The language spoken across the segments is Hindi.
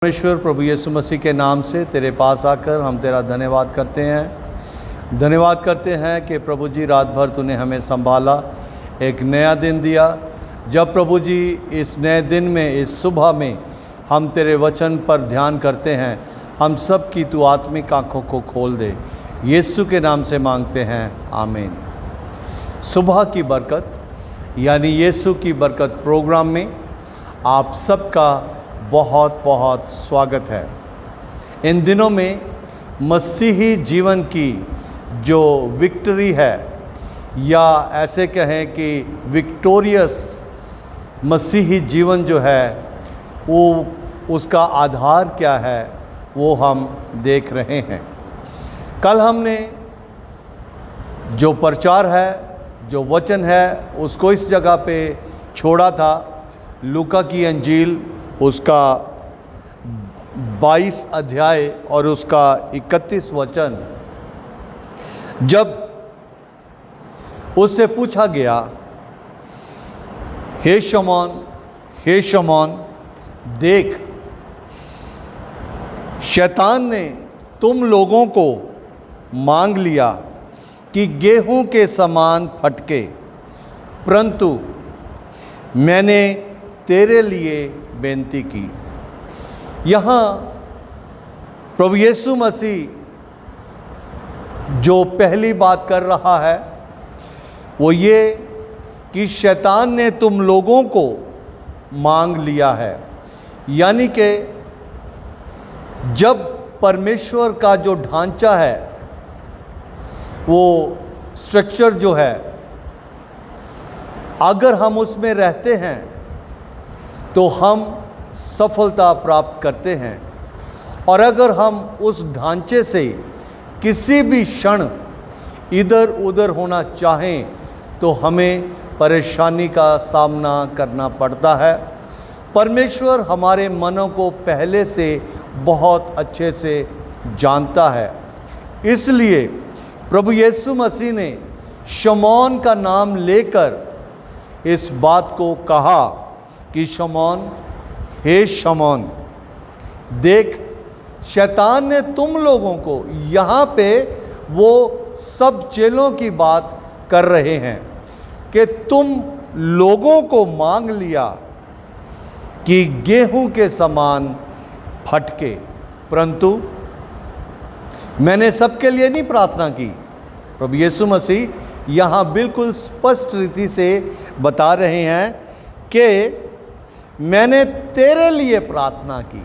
परमेश्वर प्रभु यीशु मसीह के नाम से तेरे पास आकर हम तेरा धन्यवाद करते हैं कि प्रभु जी रात भर तूने हमें संभाला, एक नया दिन दिया। जब प्रभु जी इस नए दिन में, इस सुबह में हम तेरे वचन पर ध्यान करते हैं, हम सब की तू आत्मिक आँखों को खोल दे। यीशु के नाम से मांगते हैं, आमीन। सुबह की बरकत यानी यीशु की बरकत प्रोग्राम में आप सबका बहुत बहुत स्वागत है। इन दिनों में मसीही जीवन की जो विक्ट्री है, या ऐसे कहें कि विक्टोरियस मसीही जीवन जो है, वो उसका आधार क्या है, वो हम देख रहे हैं। कल हमने जो प्रचार है, जो वचन है, उसको इस जगह पे छोड़ा था। लूका की अंजील उसका 22 अध्याय और उसका 31 वचन, जब उससे पूछा गया, हे शमौन, देख, शैतान ने तुम लोगों को मांग लिया कि गेहूं के समान फटके, परंतु मैंने तेरे लिए बेनती की। यहाँ प्रभु यीशु मसीह जो पहली बात कर रहा है वो ये कि शैतान ने तुम लोगों को मांग लिया है। यानी कि जब परमेश्वर का जो ढांचा है, वो स्ट्रक्चर जो है, अगर हम उसमें रहते हैं तो हम सफलता प्राप्त करते हैं, और अगर हम उस ढांचे से किसी भी क्षण इधर उधर होना चाहें तो हमें परेशानी का सामना करना पड़ता है। परमेश्वर हमारे मनों को पहले से बहुत अच्छे से जानता है। इसलिए प्रभु यीशु मसीह ने शमौन का नाम लेकर इस बात को कहा कि हे शमौन, देख, शैतान ने तुम लोगों को, यहाँ पे वो सब चेलों की बात कर रहे हैं कि तुम लोगों को मांग लिया कि गेहूं के समान फटके, परंतु मैंने सबके लिए नहीं प्रार्थना की। प्रभु यीशु मसीह यहाँ बिल्कुल स्पष्ट रीति से बता रहे हैं कि मैंने तेरे लिए प्रार्थना की।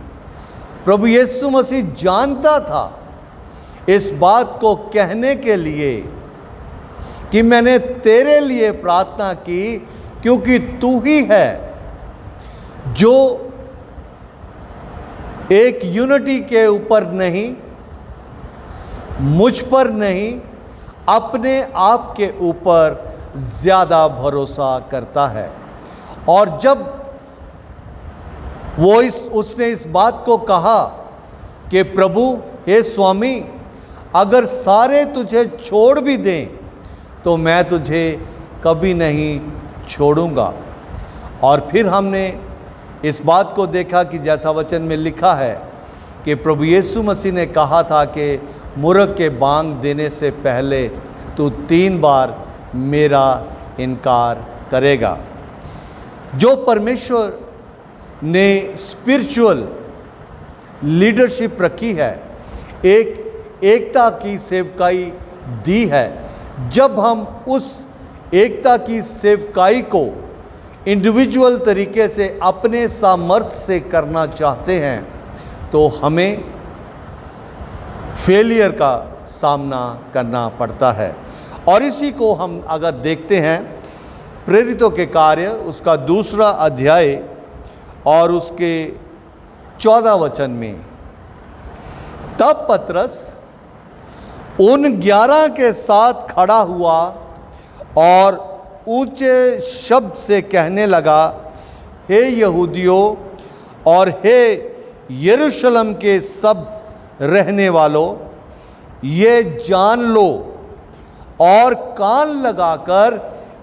प्रभु यीशु मसीह जानता था इस बात को कहने के लिए कि मैंने तेरे लिए प्रार्थना की, क्योंकि तू ही है जो एक यूनिटी के ऊपर नहीं, मुझ पर नहीं, अपने आप के ऊपर ज़्यादा भरोसा करता है। और जब उसने इस बात को कहा कि प्रभु, हे स्वामी, अगर सारे तुझे छोड़ भी दें तो मैं तुझे कभी नहीं छोड़ूंगा। और फिर हमने इस बात को देखा कि जैसा वचन में लिखा है कि प्रभु यीशु मसीह ने कहा था कि मूर्ख के बांग देने से पहले तू 3 बार मेरा इनकार करेगा। जो परमेश्वर ने स्पिरिचुअल लीडरशिप रखी है, एक एकता की सेवकाई दी है, जब हम उस एकता की सेवकाई को इंडिविजुअल तरीके से अपने सामर्थ्य से करना चाहते हैं तो हमें फेलियर का सामना करना पड़ता है। और इसी को हम अगर देखते हैं प्रेरितों के कार्य उसका 2 अध्याय और उसके 14 वचन में, तब पतरस उन 11 के साथ खड़ा हुआ और ऊंचे शब्द से कहने लगा, हे यहूदियों और हे यरूशलेम के सब रहने वालों, ये जान लो और कान लगाकर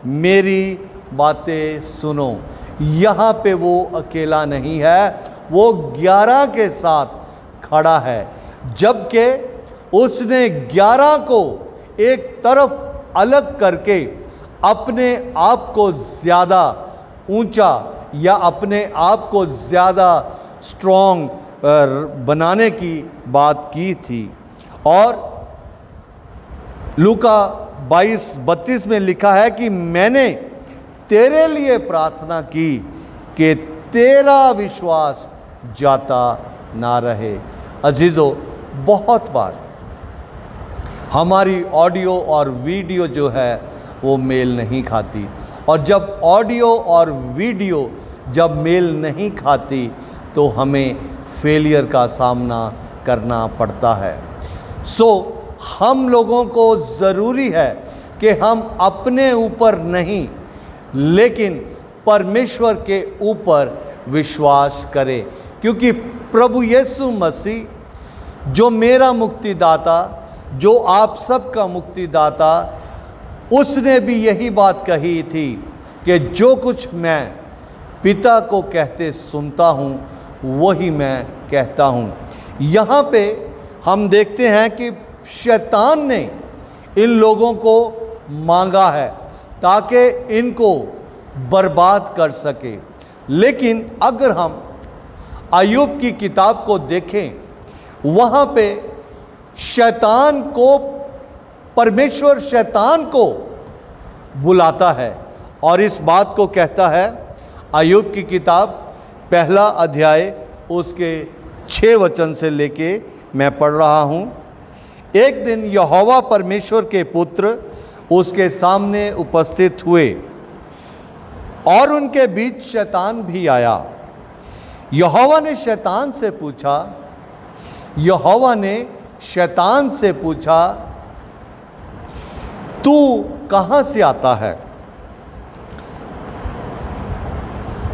मेरी बातें सुनो। यहाँ पे वो अकेला नहीं है, वो 11 के साथ खड़ा है, जबकि उसने 11 को एक तरफ अलग करके अपने आप को ज़्यादा ऊंचा या अपने आप को ज़्यादा स्ट्रॉन्ग बनाने की बात की थी। और लूका 22:32 में लिखा है कि मैंने तेरे लिए प्रार्थना की कि तेरा विश्वास जाता ना रहे। अजीज़ों, बहुत बार हमारी ऑडियो और वीडियो जो है वो मेल नहीं खाती, और जब ऑडियो और वीडियो जब मेल नहीं खाती तो हमें फेलियर का सामना करना पड़ता है। हम लोगों को ज़रूरी है कि हम अपने ऊपर नहीं लेकिन परमेश्वर के ऊपर विश्वास करें, क्योंकि प्रभु यीशु मसीह जो मेरा मुक्तिदाता, जो आप सबका मुक्तिदाता, उसने भी यही बात कही थी कि जो कुछ मैं पिता को कहते सुनता हूँ वही मैं कहता हूँ। यहाँ पे हम देखते हैं कि शैतान ने इन लोगों को मांगा है ताकि इनको बर्बाद कर सके, लेकिन अगर हम अय्यूब की किताब को देखें, वहाँ पे शैतान को, परमेश्वर शैतान को बुलाता है और इस बात को कहता है। अय्यूब की किताब 1 अध्याय उसके 6 वचन से लेके मैं पढ़ रहा हूँ। एक दिन यहोवा परमेश्वर के पुत्र उसके सामने उपस्थित हुए और उनके बीच शैतान भी आया। यहोवा ने शैतान से पूछा, तू कहाँ से आता है?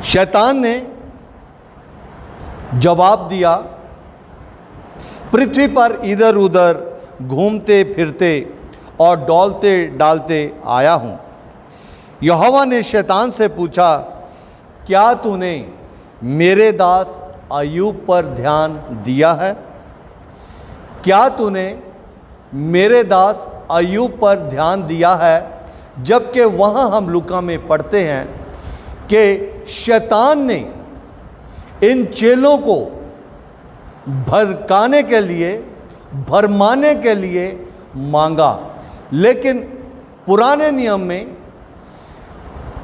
शैतान ने जवाब दिया, पृथ्वी पर इधर उधर घूमते फिरते और डोलते डालते आया हूँ। यहोवा ने शैतान से पूछा, क्या तूने मेरे दास अय्यूब पर ध्यान दिया है? क्या तूने मेरे दास अय्यूब पर ध्यान दिया है? जबकि वहाँ हम लूका में पढ़ते हैं कि शैतान ने इन चेलों को भड़काने के लिए, भरमाने के लिए मांगा, लेकिन पुराने नियम में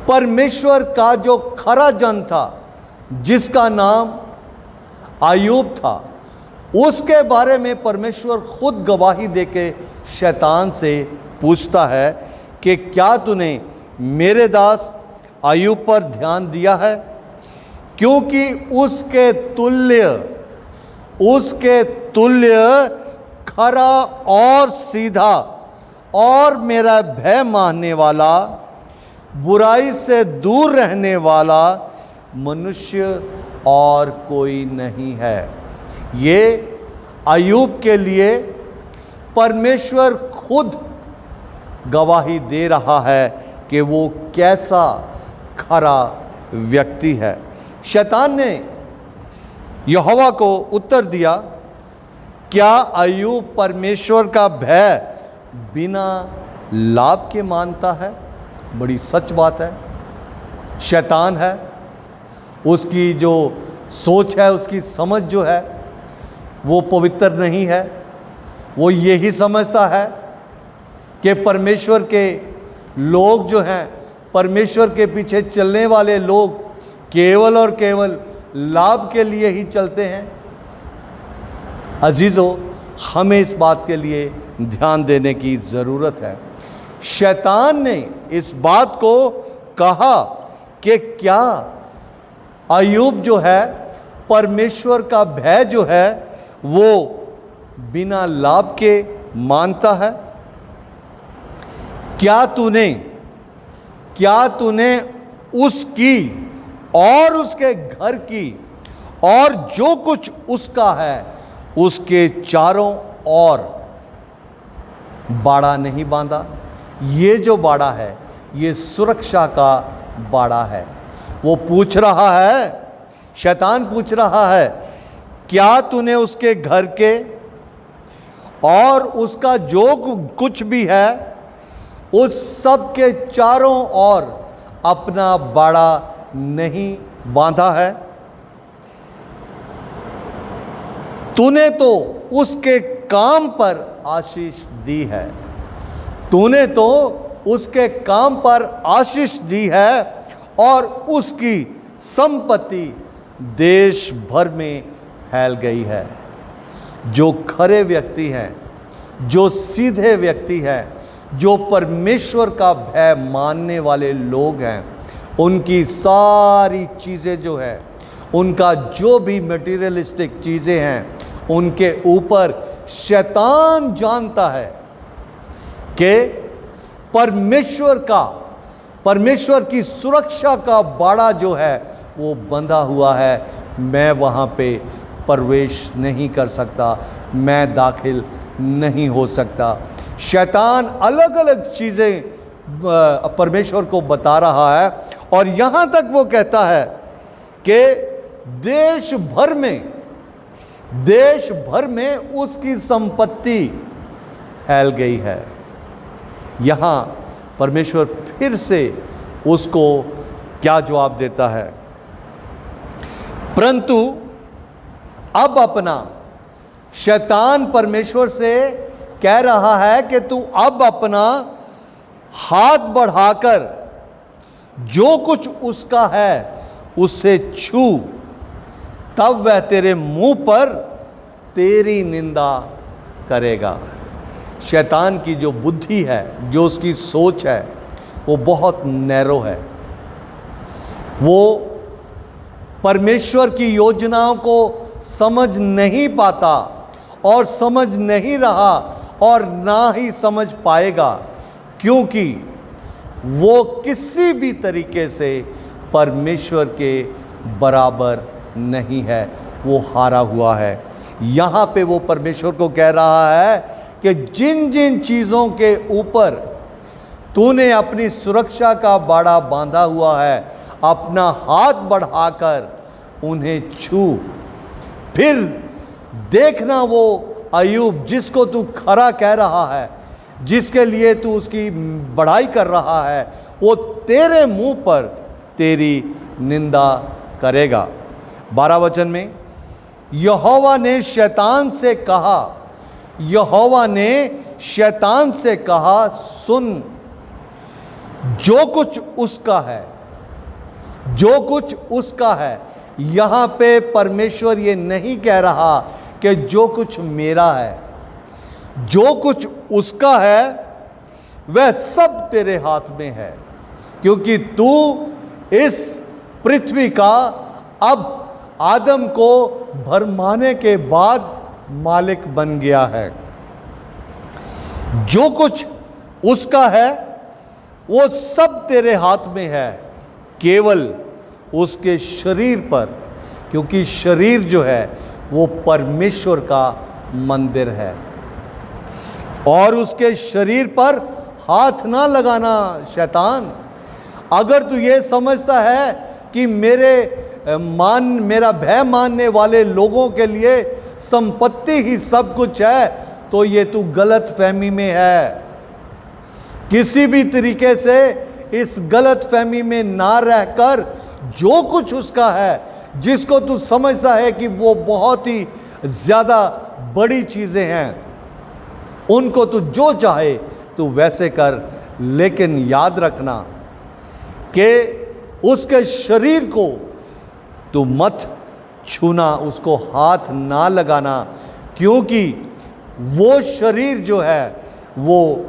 परमेश्वर का जो खरा जन था, जिसका नाम अय्यूब था, उसके बारे में परमेश्वर खुद गवाही देके शैतान से पूछता है कि क्या तूने मेरे दास अय्यूब पर ध्यान दिया है? क्योंकि उसके तुल्य खरा और सीधा और मेरा भय मानने वाला, बुराई से दूर रहने वाला मनुष्य और कोई नहीं है। ये अय्यूब के लिए परमेश्वर खुद गवाही दे रहा है कि वो कैसा खरा व्यक्ति है। शैतान ने यहोवा को उत्तर दिया, क्या अय्यूब परमेश्वर का भय बिना लाभ के मानता है? बड़ी सच बात है। शैतान है, उसकी जो सोच है, उसकी समझ जो है वो पवित्र नहीं है। वो यही समझता है कि परमेश्वर के लोग जो हैं, परमेश्वर के पीछे चलने वाले लोग केवल और केवल लाभ के लिए ही चलते हैं। अजीज़ों, हमें इस बात के लिए ध्यान देने की ज़रूरत है। शैतान ने इस बात को कहा कि क्या अय्यूब जो है, परमेश्वर का भय जो है वो बिना लाभ के मानता है? क्या तूने उसकी और उसके घर की और जो कुछ उसका है उसके चारों ओर बाड़ा नहीं बांधा? ये जो बाड़ा है ये सुरक्षा का बाड़ा है। वो पूछ रहा है शैतान पूछ रहा है, क्या तूने उसके घर के और उसका जो कुछ भी है उस सब के चारों ओर अपना बाड़ा नहीं बांधा है? तूने तो उसके काम पर आशीष दी है, तूने तो उसके काम पर आशीष दी है और उसकी संपत्ति देश भर में फैल गई है। जो खरे व्यक्ति हैं, जो सीधे व्यक्ति हैं, जो परमेश्वर का भय मानने वाले लोग हैं, उनकी सारी चीज़ें जो है, उनका जो भी मटेरियलिस्टिक चीज़ें हैं, उनके ऊपर शैतान जानता है कि परमेश्वर की सुरक्षा का बाड़ा जो है वो बंधा हुआ है, मैं वहाँ पे प्रवेश नहीं कर सकता, मैं दाखिल नहीं हो सकता। शैतान अलग अलग चीज़ें परमेश्वर को बता रहा है और यहाँ तक वो कहता है कि देश भर में उसकी संपत्ति फैल गई है। यहाँ परमेश्वर फिर से उसको क्या जवाब देता है? परंतु अब अपना शैतान परमेश्वर से कह रहा है कि तू अब अपना हाथ बढ़ाकर जो कुछ उसका है उसे छू, तब वह तेरे मुंह पर तेरी निंदा करेगा। शैतान की जो बुद्धि है, जो उसकी सोच है, वो बहुत नैरो है। वो परमेश्वर की योजनाओं को समझ नहीं पाता और समझ नहीं रहा और ना ही समझ पाएगा, क्योंकि वो किसी भी तरीके से परमेश्वर के बराबर नहीं है, वो हारा हुआ है। यहाँ पे वो परमेश्वर को कह रहा है कि जिन जिन चीज़ों के ऊपर तूने अपनी सुरक्षा का बाड़ा बांधा हुआ है, अपना हाथ बढ़ाकर उन्हें छू। फिर देखना वो अय्यूब जिसको तू खरा कह रहा है, जिसके लिए तू उसकी बड़ाई कर रहा है, वो तेरे मुंह पर तेरी निंदा करेगा। 12 वचन में यहोवा ने शैतान से कहा, सुन, जो कुछ उसका है। यहाँ पे परमेश्वर ये नहीं कह रहा कि जो कुछ मेरा है, जो कुछ उसका है वह सब तेरे हाथ में है, क्योंकि तू इस पृथ्वी का अब आदम को भरमाने के बाद मालिक बन गया है। जो कुछ उसका है वो सब तेरे हाथ में है, केवल उसके शरीर पर, क्योंकि शरीर जो है वो परमेश्वर का मंदिर है, और उसके शरीर पर हाथ ना लगाना। शैतान, अगर तू ये समझता है कि मेरा भय मानने वाले लोगों के लिए संपत्ति ही सब कुछ है, तो ये तू गलत फहमी में है। किसी भी तरीके से इस गलत फहमी में ना रहकर जो कुछ उसका है, जिसको तू समझता है कि वो बहुत ही ज़्यादा बड़ी चीज़ें हैं, उनको तू जो चाहे तू वैसे कर, लेकिन याद रखना कि उसके शरीर को तू मत छूना, उसको हाथ ना लगाना, क्योंकि वो शरीर जो है वो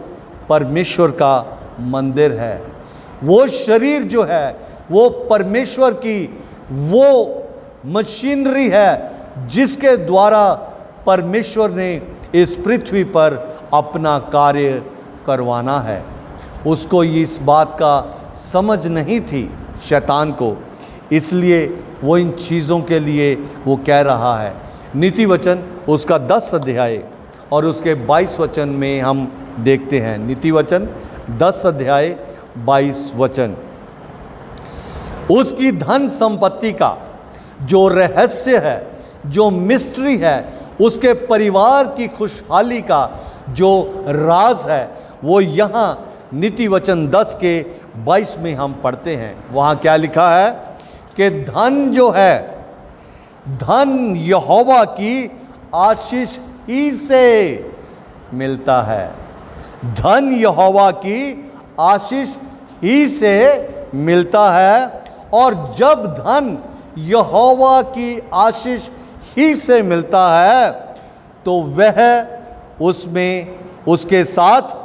परमेश्वर का मंदिर है। वो शरीर जो है वो परमेश्वर की वो मशीनरी है जिसके द्वारा परमेश्वर ने इस पृथ्वी पर अपना कार्य करवाना है। उसको इस बात का समझ नहीं थी शैतान को, इसलिए वो इन चीज़ों के लिए वो कह रहा है। नीति वचन उसका 10 अध्याय और उसके 22 वचन में हम देखते हैं। नीति वचन 10 अध्याय 22 वचन, उसकी धन संपत्ति का जो रहस्य है, जो मिस्ट्री है, उसके परिवार की खुशहाली का जो राज है, वो यहाँ नीति वचन 10 के 22 में हम पढ़ते हैं। वहाँ क्या लिखा है कि धन जो है, धन यहोवा की आशीष ही से मिलता है। धन यहोवा की आशीष ही से मिलता है, और जब धन यहोवा की आशीष ही से मिलता है तो वह उसमें उसके साथ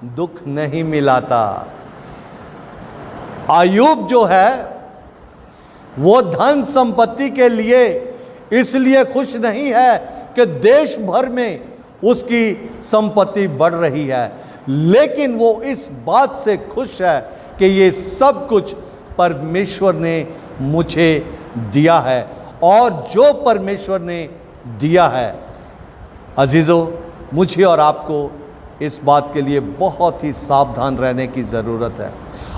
दुख नहीं मिलाता। अय्यूब जो है वो धन संपत्ति के लिए इसलिए खुश नहीं है कि देश भर में उसकी संपत्ति बढ़ रही है, लेकिन वो इस बात से खुश है कि ये सब कुछ परमेश्वर ने मुझे दिया है, और जो परमेश्वर ने दिया है, अजीज़ों, मुझे और आपको इस बात के लिए बहुत ही सावधान रहने की ज़रूरत है।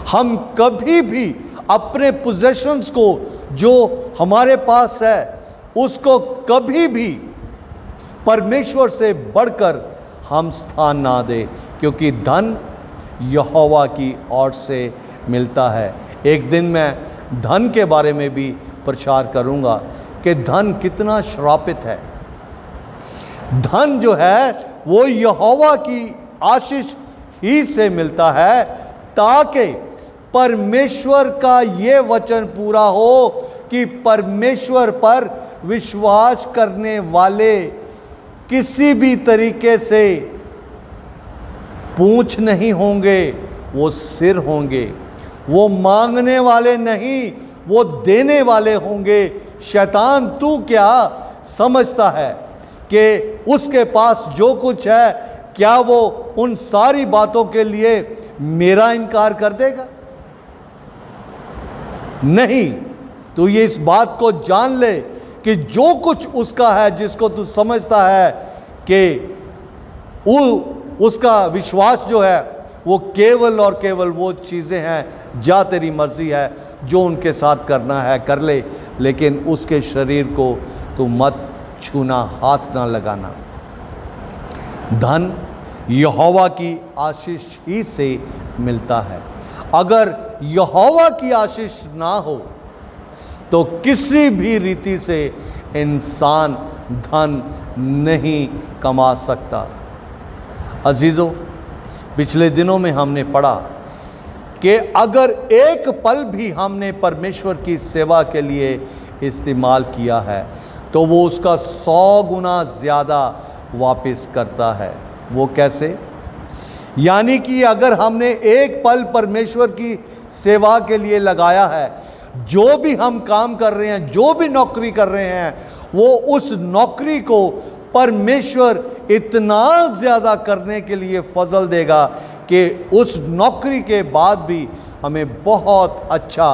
हम कभी भी अपने पोजेशंस को, जो हमारे पास है, उसको कभी भी परमेश्वर से बढ़कर हम स्थान ना दें, क्योंकि धन यहोवा की ओर से मिलता है। एक दिन मैं धन के बारे में भी प्रचार करूंगा कि धन कितना श्रापित है। धन जो है वो यहोवा की आशीष ही से मिलता है, ताकि परमेश्वर का ये वचन पूरा हो कि परमेश्वर पर विश्वास करने वाले किसी भी तरीके से पूंछ नहीं होंगे, वो सिर होंगे। वो मांगने वाले नहीं, वो देने वाले होंगे। शैतान तू क्या समझता है कि उसके पास जो कुछ है, क्या वो उन सारी बातों के लिए मेरा इनकार कर देगा? नहीं। तो ये इस बात को जान ले कि जो कुछ उसका है, जिसको तू समझता है कि उसका विश्वास जो है वो केवल और केवल वो चीज़ें हैं, जा तेरी मर्जी है, जो उनके साथ करना है कर ले, लेकिन उसके शरीर को तू मत छूना, हाथ ना लगाना। धन यहोवा की आशीष ही से मिलता है। अगर यहोवा की आशीष ना हो तो किसी भी रीति से इंसान धन नहीं कमा सकता। अजीज़ों, पिछले दिनों में हमने पढ़ा कि अगर एक पल भी हमने परमेश्वर की सेवा के लिए इस्तेमाल किया है तो वो उसका 100 गुना ज़्यादा वापस करता है। वो कैसे? यानी कि अगर हमने एक पल परमेश्वर की सेवा के लिए लगाया है, जो भी हम काम कर रहे हैं, जो भी नौकरी कर रहे हैं, वो उस नौकरी को परमेश्वर इतना ज़्यादा करने के लिए फजल देगा कि उस नौकरी के बाद भी हमें बहुत अच्छा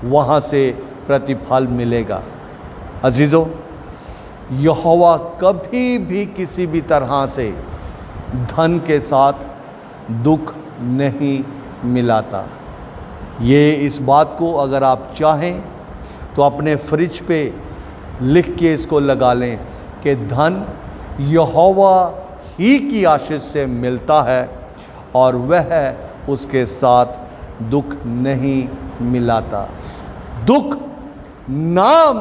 वहाँ से प्रतिफल मिलेगा। अजीज़ों, यहोवा कभी भी किसी भी तरह से धन के साथ दुख नहीं मिलाता। ये इस बात को अगर आप चाहें तो अपने फ्रिज पे लिख के इसको लगा लें कि धन यहोवा ही की आशीष से मिलता है और वह उसके साथ दुख नहीं मिलाता। दुख ना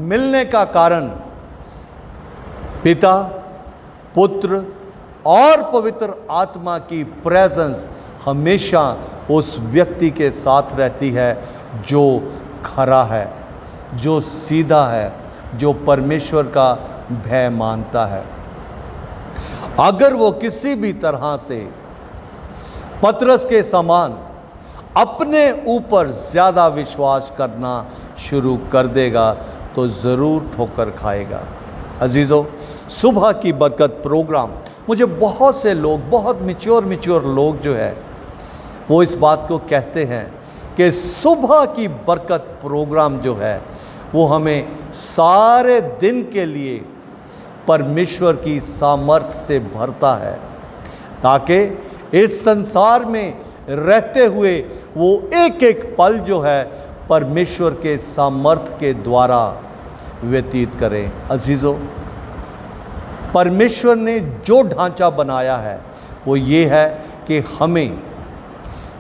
मिलने का कारण पिता, पुत्र और पवित्र आत्मा की प्रेजेंस हमेशा उस व्यक्ति के साथ रहती है जो खरा है, जो सीधा है, जो परमेश्वर का भय मानता है। अगर वो किसी भी तरह से पतरस के समान अपने ऊपर ज़्यादा विश्वास करना शुरू कर देगा तो ज़रूर ठोकर खाएगा। अजीज़ों, सुबह की बरकत प्रोग्राम, मुझे बहुत से लोग, बहुत मैच्योर लोग जो है वो इस बात को कहते हैं कि सुबह की बरकत प्रोग्राम जो है वो हमें सारे दिन के लिए परमेश्वर की सामर्थ से भरता है, ताकि इस संसार में रहते हुए वो एक एक पल जो है परमेश्वर के सामर्थ के द्वारा व्यतीत करें। अजीज़ों, परमेश्वर ने जो ढांचा बनाया है वो ये है कि हमें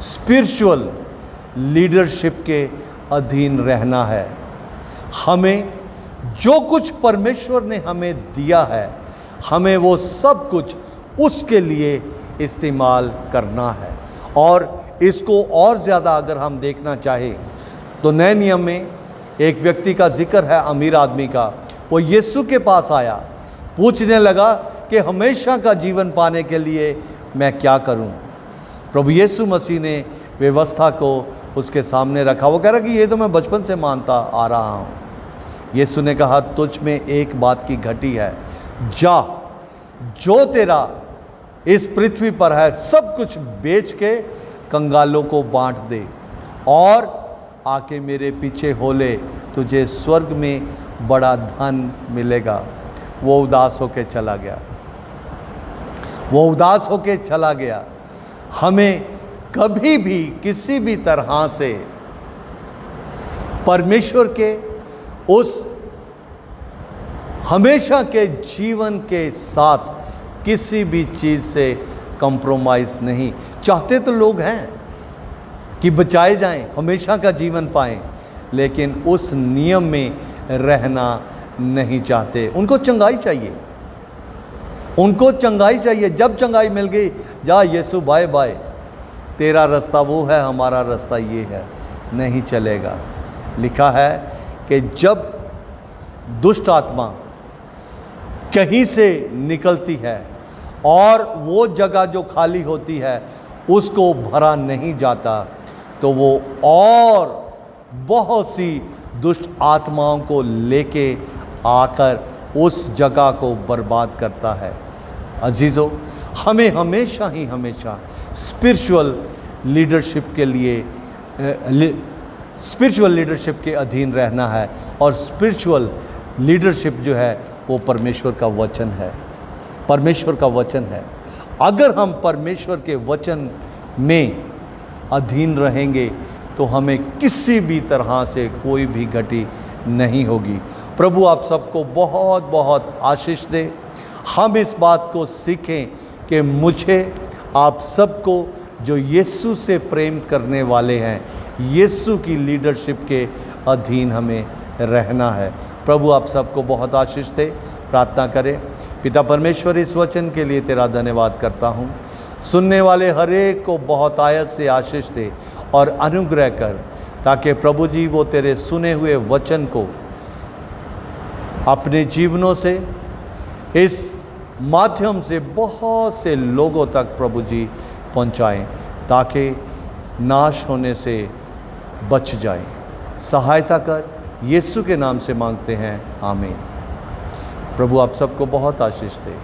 स्पिरिचुअल लीडरशिप के अधीन रहना है। हमें जो कुछ परमेश्वर ने हमें दिया है, हमें वो सब कुछ उसके लिए इस्तेमाल करना है। और इसको और ज़्यादा अगर हम देखना चाहें तो नए नियम में एक व्यक्ति का जिक्र है, अमीर आदमी का। वो यीशु के पास आया, पूछने लगा कि हमेशा का जीवन पाने के लिए मैं क्या करूं। प्रभु यीशु मसीह ने व्यवस्था को उसके सामने रखा। वो कह रहा कि ये तो मैं बचपन से मानता आ रहा हूं। यीशु ने कहा, तुझ में एक बात की घटी है, जा, जो तेरा इस पृथ्वी पर है सब कुछ बेच के कंगालों को बांट दे और आके मेरे पीछे हो ले, तुझे स्वर्ग में बड़ा धन मिलेगा। वो उदास होके चला गया। वो उदास होके चला गया। हमें कभी भी किसी भी तरह से परमेश्वर के उस हमेशा के जीवन के साथ किसी भी चीज़ से कंप्रोमाइज़ नहीं। चाहते तो लोग हैं कि बचाए जाएं, हमेशा का जीवन पाएं, लेकिन उस नियम में रहना नहीं चाहते। उनको चंगाई चाहिए, उनको चंगाई चाहिए। जब चंगाई मिल गई, जा यीशु बाय बाय, तेरा रास्ता वो है, हमारा रास्ता ये है, नहीं चलेगा। लिखा है कि जब दुष्ट आत्मा कहीं से निकलती है और वो जगह जो खाली होती है उसको भरा नहीं जाता, तो वो और बहुत सी दुष्ट आत्माओं को लेके आकर उस जगह को बर्बाद करता है। अजीज़ों, हमें हमेशा ही हमेशा स्पिरिचुअल लीडरशिप के लिए स्पिरिचुअल लीडरशिप के अधीन रहना है। और स्पिरिचुअल लीडरशिप जो है वो परमेश्वर का वचन है, परमेश्वर का वचन है। अगर हम परमेश्वर के वचन में अधीन रहेंगे तो हमें किसी भी तरह से कोई भी घटी नहीं होगी। प्रभु आप सबको बहुत बहुत आशीष दे। हम इस बात को सीखें कि मुझे आप सबको जो यीशु से प्रेम करने वाले हैं, यीशु की लीडरशिप के अधीन हमें रहना है। प्रभु आप सबको बहुत आशीष दे। प्रार्थना करें। पिता परमेश्वर, इस वचन के लिए तेरा धन्यवाद करता हूँ। सुनने वाले हर एक को बहुत आयत से आशीष दे और अनुग्रह कर, ताकि प्रभु जी वो तेरे सुने हुए वचन को अपने जीवनों से, इस माध्यम से बहुत से लोगों तक प्रभु जी पहुँचाएँ, ताकि नाश होने से बच जाए। सहायता कर, यीशु के नाम से मांगते हैं, आमीन। प्रभु आप सबको बहुत आशीष दे।